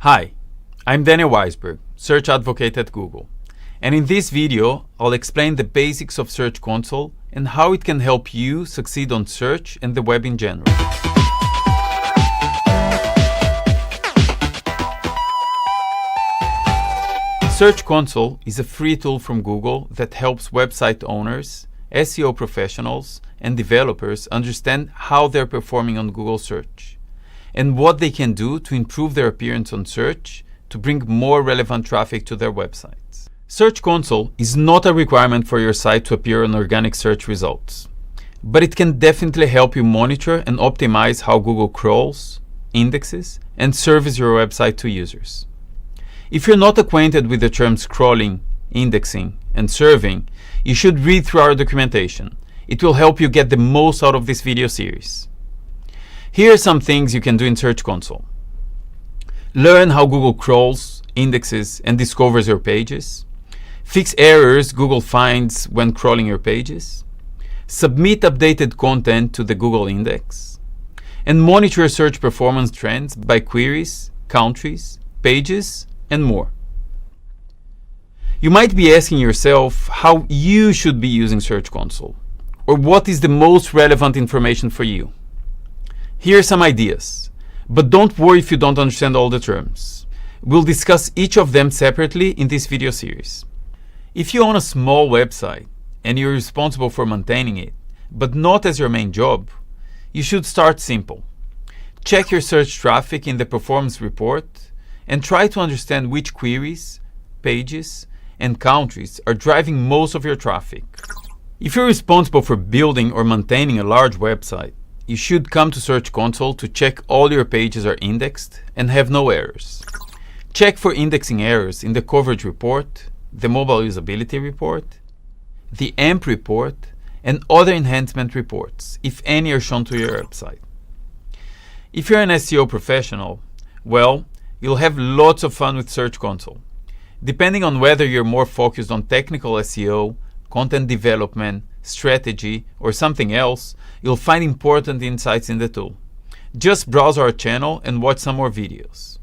Hi, I'm Daniel Weisberg, Search Advocate at Google. And in this video, I'll explain the basics of Search Console and how it can help you succeed on search and the web in general. Search Console is a free tool from Google that helps website owners, SEO professionals, and developers understand how they're performing on Google search and what they can do to improve their appearance on search to bring more relevant traffic to their websites. Search Console is not a requirement for your site to appear on organic search results, but it can definitely help you monitor and optimize how Google crawls, indexes, and serves your website to users. If you're not acquainted with the terms crawling, indexing, and serving, you should read through our documentation. It will help you get the most out of this video series. Here are some things you can do in Search Console. Learn how Google crawls, indexes, and discovers your pages. Fix errors Google finds when crawling your pages. Submit updated content to the Google Index. And monitor search performance trends by queries, countries, pages, and more. You might be asking yourself how you should be using Search Console, or what is the most relevant information for you. Here are some ideas, but don't worry if you don't understand all the terms. We'll discuss each of them separately in this video series. If you own a small website and you're responsible for maintaining it, but not as your main job, you should start simple. Check your search traffic in the performance report and try to understand which queries, pages, and countries are driving most of your traffic. If you're responsible for building or maintaining a large website, you should come to Search Console to check all your pages are indexed and have no errors. Check for indexing errors in the coverage report, the mobile usability report, the AMP report, and other enhancement reports, if any are shown to your website. If you're an SEO professional, well, you'll have lots of fun with Search Console. Depending on whether you're more focused on technical SEO, content development, strategy, or something else, you'll find important insights in the tool. Just browse our channel and watch some more videos.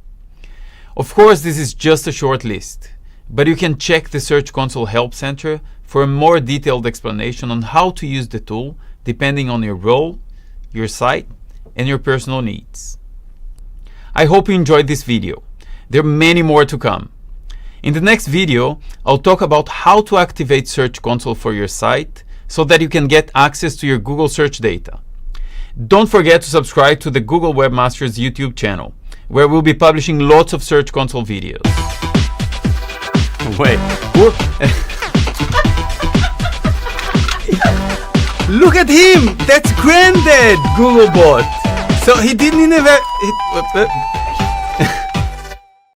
Of course, this is just a short list, but you can check the Search Console Help Center for a more detailed explanation on how to use the tool depending on your role, your site, and your personal needs. I hope you enjoyed this video. There are many more to come. In the next video, I'll talk about how to activate Search Console for your site so that you can get access to your Google search data. Don't forget to subscribe to the Google Webmasters YouTube channel, where we'll be publishing lots of Search Console videos. Wait, look at him! That's Granddad, Googlebot! So he didn't even...